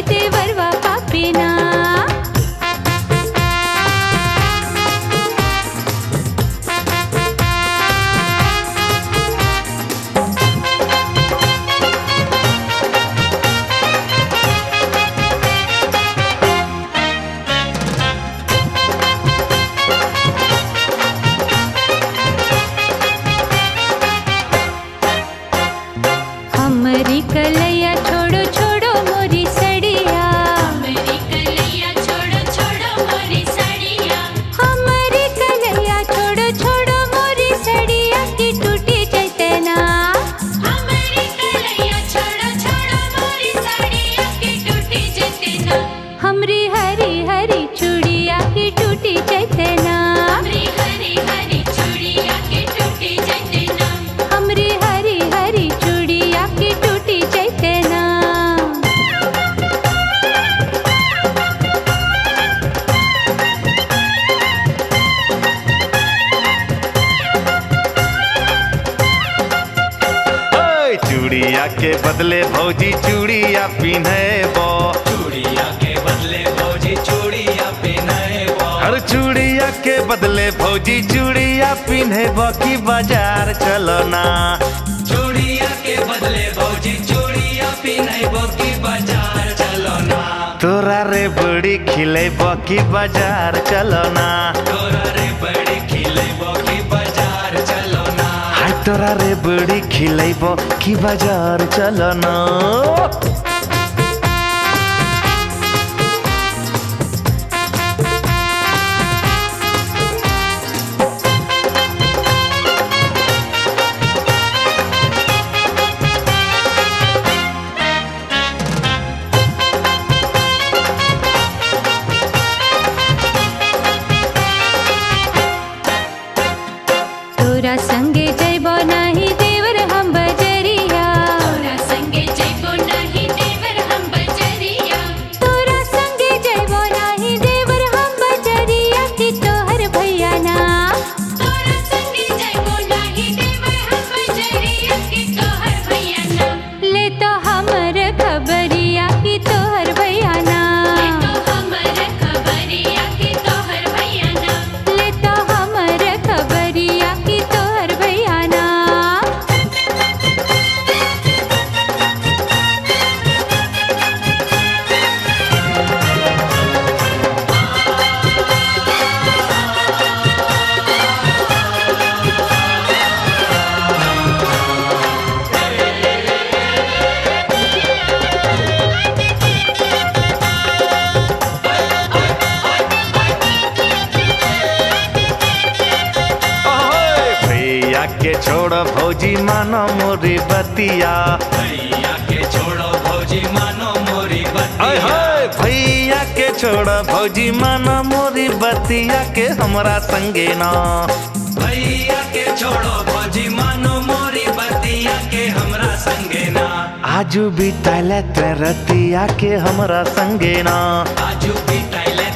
देवरवा पापीना बदले भौजी चूड़िया पिन्हबो। चूड़िया के बदले भौजी चूड़िया पिन्हबो। और चूड़िया के बदले भौजी चूड़िया पिन्हबो की बाजार चलो ना। चूड़िया के बदले भौजी चूड़िया पिन्हबो की बाजार चलो ना। तोरा रे बड़ी खिलेबो की बाजार चलो ना। तोरा रे बड़ी खिलेबो की बाजार चलो ना। हाय तोरा रे बड़ी खिलेबो की बाजार चलो ना। तोरा संगे जइबो नाही देवर हम बजरिया। तोरा संगे जइबो नाही देवर हम बजरिया। तोरा संगे जइबो नाही देवर हम बजरिया कि तोहर भैया ना। तोरा संगे जइबो नाही देवर हम बजरिया कि तोहर भैया ना। ले तो हमर खबरिया कि तोहर भैया ना। ले तो हमर खबरिया कि तोहर भैया ना। ले तो हमर खबरिया कि तोहर भैया ना। भैया के छोड़ भौजी मानो मोरी बतिया। भैया के छोड़ो भौजी मानो मोरी आय बतिया। हाय भैया के छोड़ भौजी मानो मोरी बतिया के हमरा संगे ना। भैया के छोड़ो भौजी मानो मोरी बतिया के हमरा संगे ना। आजू बिताले ते रतिया के हमरा संगे ना। आजू बिताइले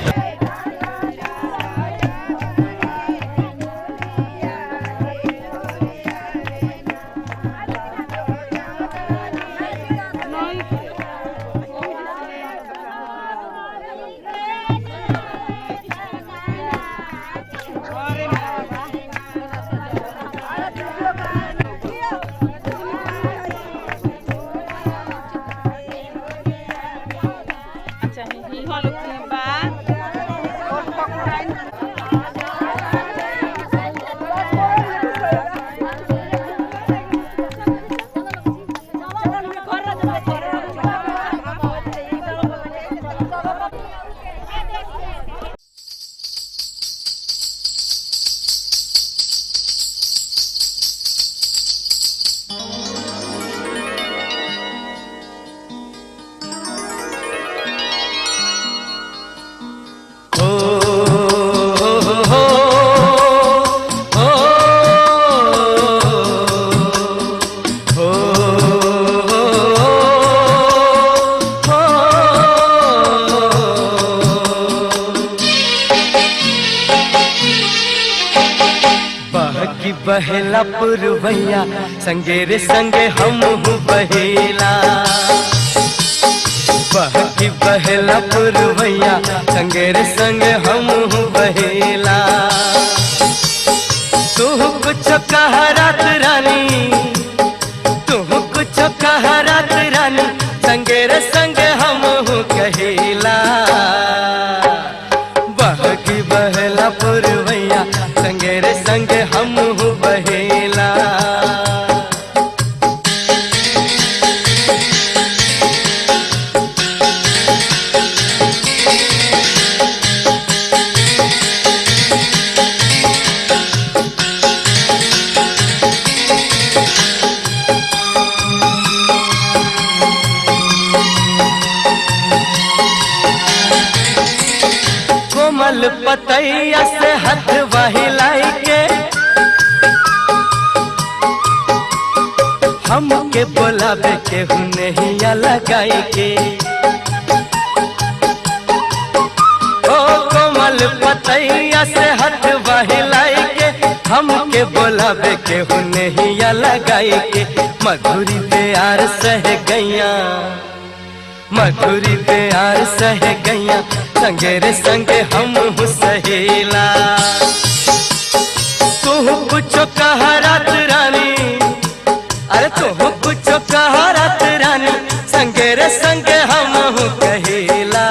बहेला पुरवैया संगे रे संगे हम बहेला। बहकी बहेला पुरवैया संगे रे संगे हम बहेला। तू कुछ कह रात रानी, तू कुछ कह रात रानी संगे रे संगे हम कहेला। बहकी बहेला पुरवैया संगे रे संगे हम बहेला। कोमल पतैया से हाथ बहिलाई के हमके बोलावे के नहीं लगाई के। ओ कोमल पतैया से हाथ बहिलाई के हमके बोलावे के नहीं लगाई के। मधुरी प्यार सह गैया, मधुरी प्यार सह गैया, संगे रे संगे हम सहेला। तू कुछ कहा रात रानी, अरे तू कुछ कहा रात रानी, संगे रे संगे हम कहेला।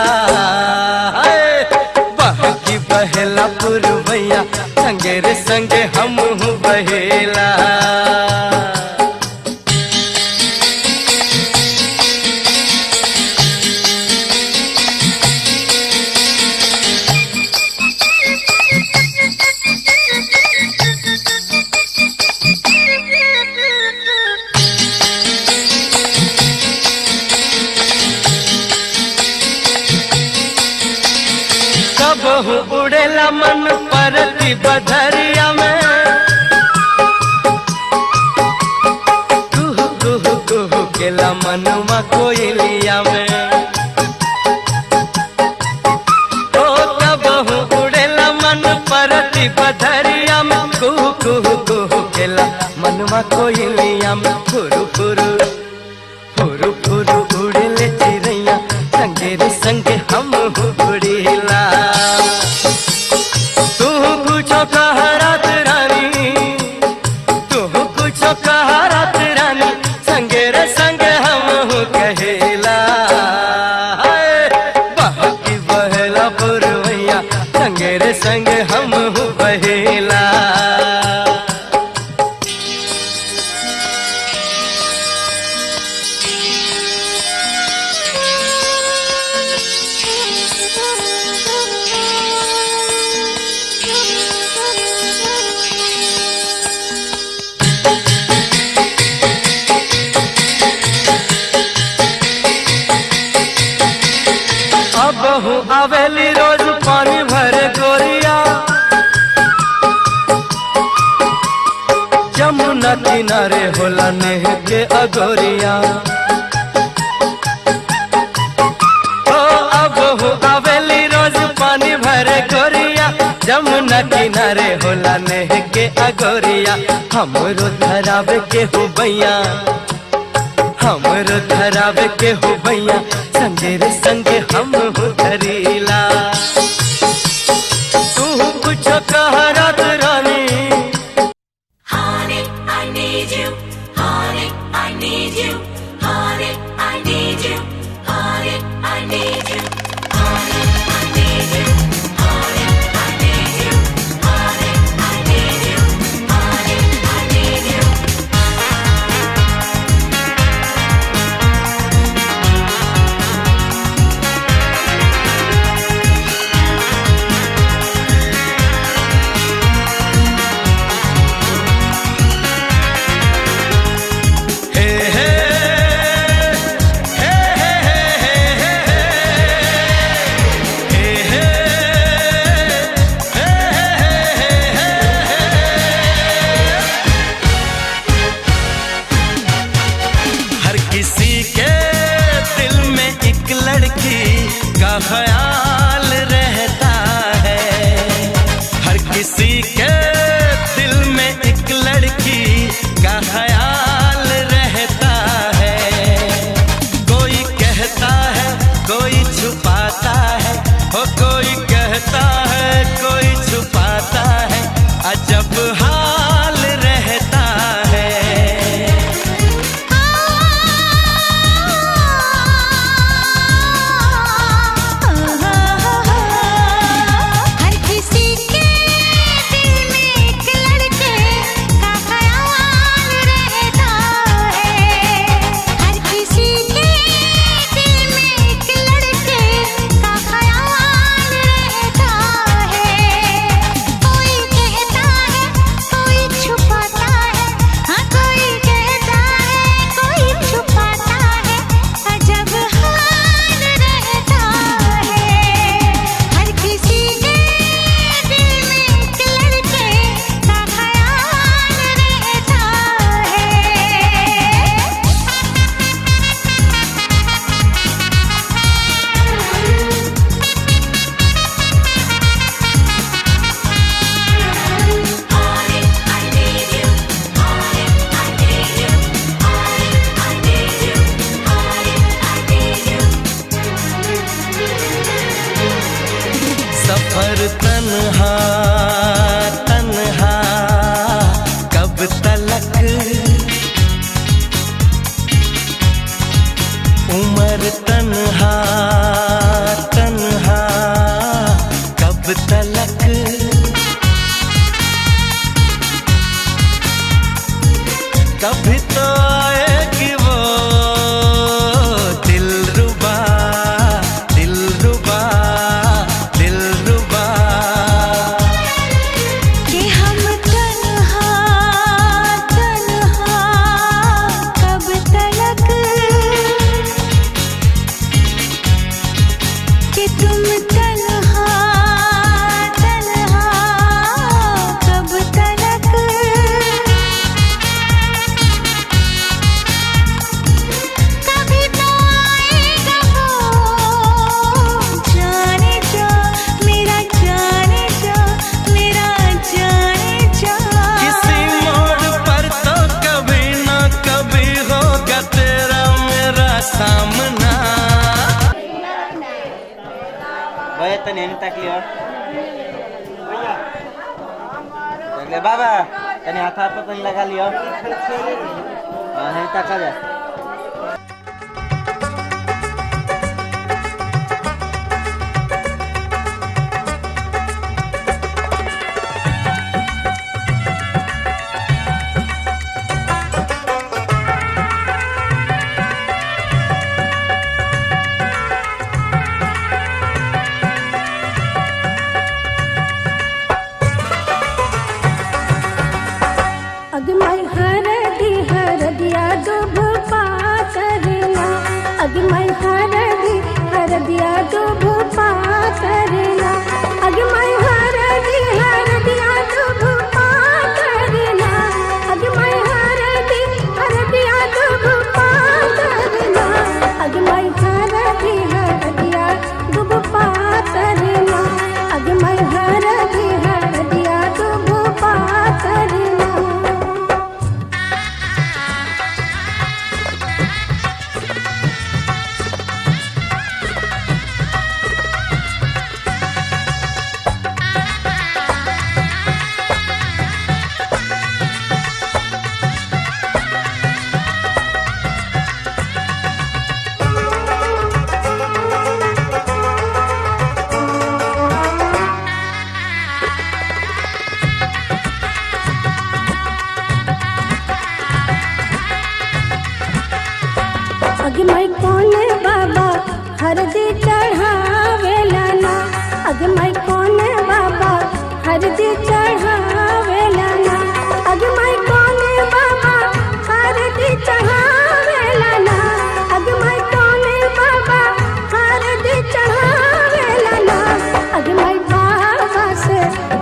बहकी बहेला पुरवैया, संगे रे संगे हम बहेला। कबहू उड़ेला मन परती बधरिया में, कुहू कुहू कुहू केला मनवा कोयलिया में। ओ कबहू उड़ेला मन परती बधरिया में, कुहू कुहू कुहू केला मनवा कोयलिया में। फुरु फुरु फुरु फुरु उड़ेले चिड़ैया, संगे रे संगे हम उड़ेला। तू कुछ कहा रात रानी, तू कुछ कहा रात रानी, संगे रे संगे हम कहेला। बहकी बहेला पुरवैया, संगे रे संगे हम बहेला। बहू आवेली रोज पानी भरे गोरिया, जमुना किनारे होला नेह के अगोरिया। ओ बहू आवेली रोज पानी भरे गोरिया, जमुना किनारे होला नेह के अगोरिया। हमरो धरावे के हो भैया, हमरो धरावे के हो भैया, संगे रे संगे हम धरीला। तू कुछ कहा रात रानी, Honey, I need you. Honey, I need you. Honey, I need you. Honey, I need you. Honey, I need you. Honey, I need you. Honey, I need you. Honey, I need you. ख्याल रहता है, हर किसी के दिल में एक लड़की का ख्याल रहता है। कोई कहता है कोई छुपाता है, हो कोई कहता है कोई छुपाता है, अजब हाल रहता है। हर किसी के दिल में एक लड़के का ख्याल रहता है, हर किसी के दिल में एक लड़के का ख्याल रहता है। कोई कहता है सफर तन्हा तन्हा कब तलक, उम्र तन्हा तन्हा कब तलक। कभी तो आएगी वो दिलरुबा दिलरुबा दिलरुबा कि हम तन्हा तन्हा कब तलक, कि तुम तन्हा तन्हा कब तलक। कभी तो आएगा वो जाने जा, मेरा जाने जा, मेरा जाने जा। किसी मोड़ पर तो कभी ना कभी होगा तेरा मेरा सामना। भैया तो नहीं तकली हो तकले बाबा तनी हाथ हाथ पर तनी लगा लियो। हाँ नहीं तका जा। अगमई हरदिया दुभ पातरना, अगमई हरदिया दुभ पातरना, अगमई हरदिया दुभ पातरना, अगमई हरदिया दुभ पातरना, अगमई हरदिया दुभ पातरना, अगमई हरदिया दुभ पातरना। अगमई कौन बाबा हरदी चढ़ावेला ना, अगमई कौन बाबा हरदी चढ़ावेला ना, अगमई कौन बाबा हरदी चढ़ावेला ना, अगमई कौन बाबा हरदी चढ़ावेला ना, अगमई बाबा से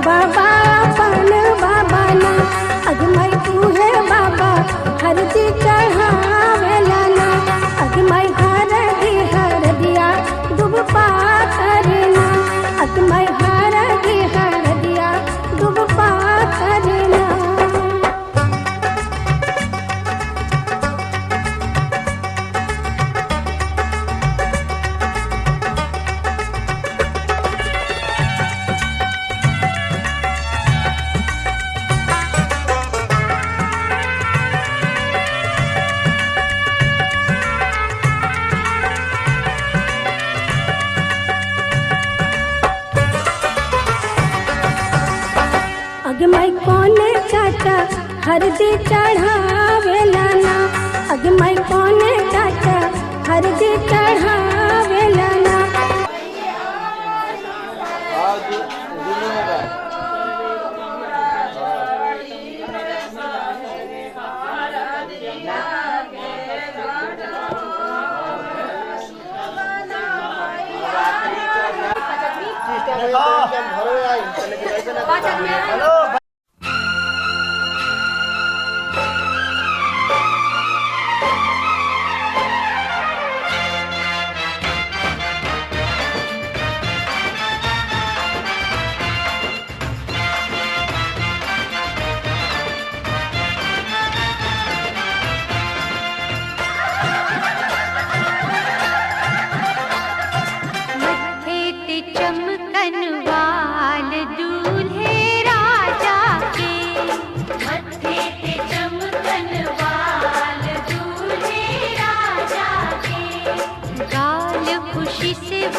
बाबा अपन बाबा ना, अगमई तू है बाबा हरदी चढ़ावेला ना, अगमई हरदिया दुभ पातरना, अगमई हरदिया दुभ पातरना। अगमई कौन चाचा हरदी चढ़ावेला ना, अगमई कौन चाचा हरदी चढ़ावेला ना। चमकनवा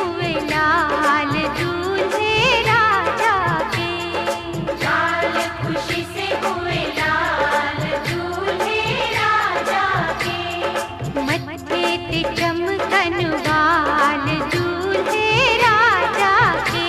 हुए लाल दूल्हे राजा के। लाल खुशी से हुए लाल दूल्हे राजा के। मत्थे ते चमकन वाल दूल्हे राजा के।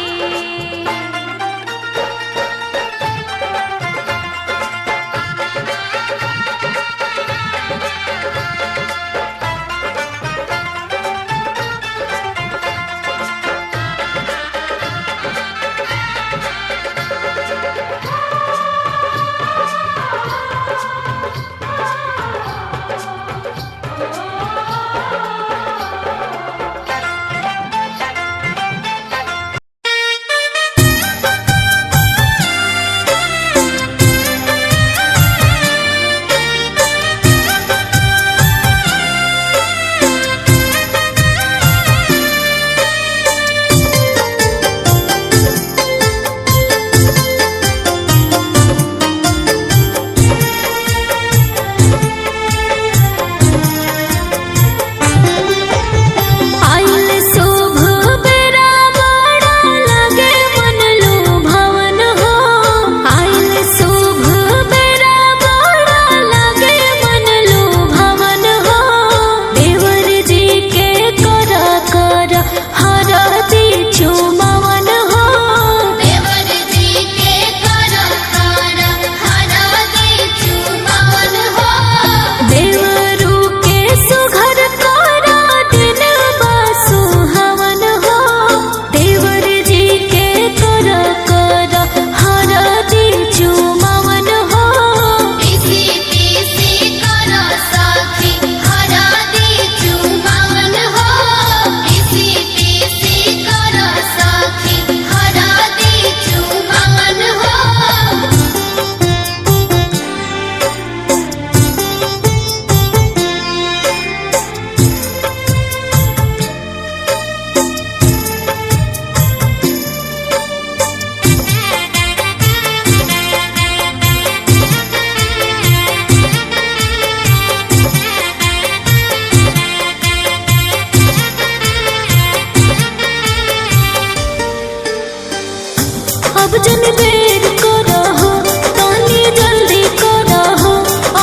अब जन देर करहो तानी जल्दी करहो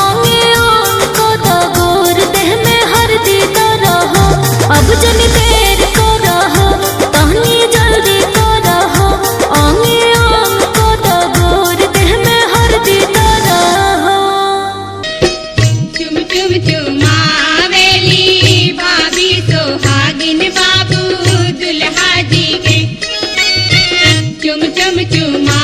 आगे आन कदा गोर देह में हरदी तरहो। अब जन देर करहो तानी जल्दी करहो आगे आन कदा गोर देह में हरदी तरहो। चुम चुम चुमावेली भाभी सोहागिन बाबू दुल्हा जी के। चुम चुम चुमा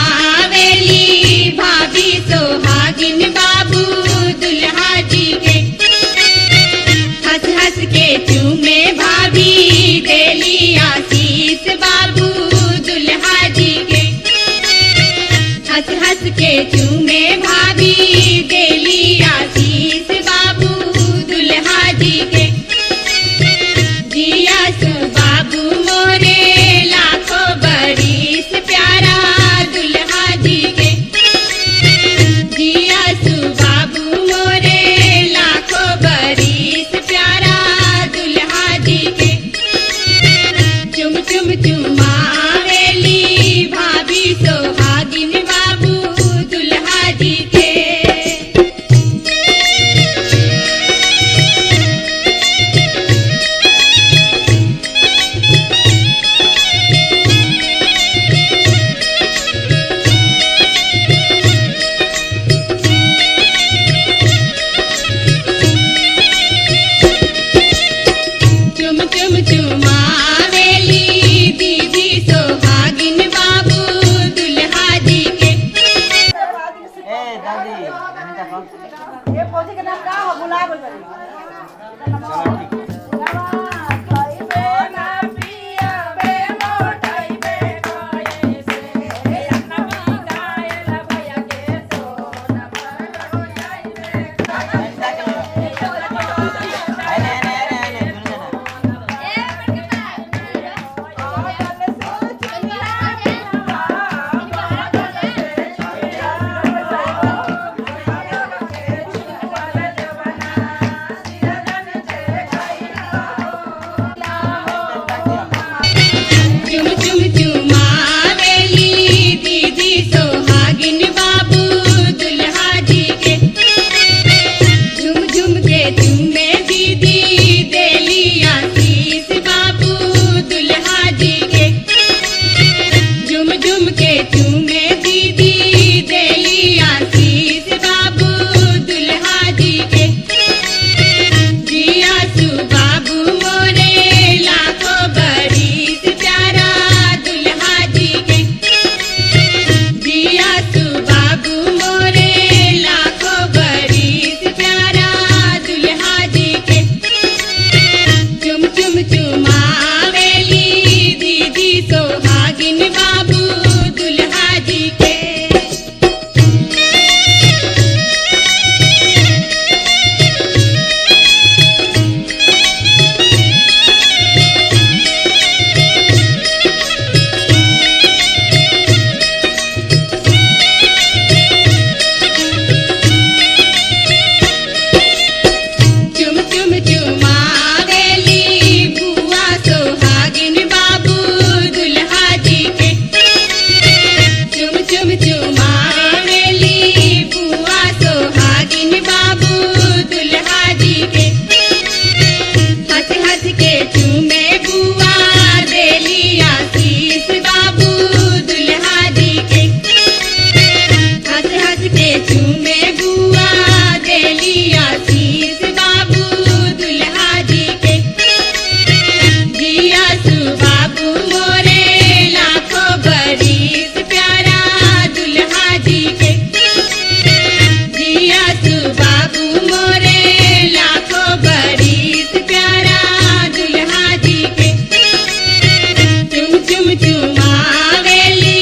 चुम चुमावेली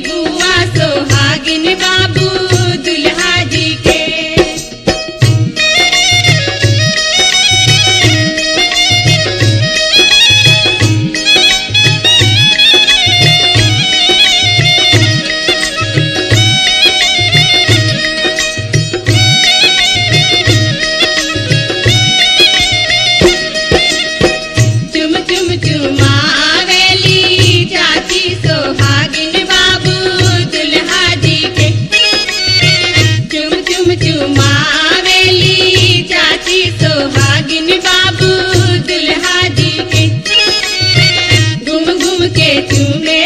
बुआ सोहागिन बाबू दुल्हा जी के। चुम चुम चुमावेली चाची सोहागिन बाबू दुल्हा जी के। चुम चुम चुमावेली चाची सोहागिन बाबू दुल्हा जी के। घूम घूम के चूमे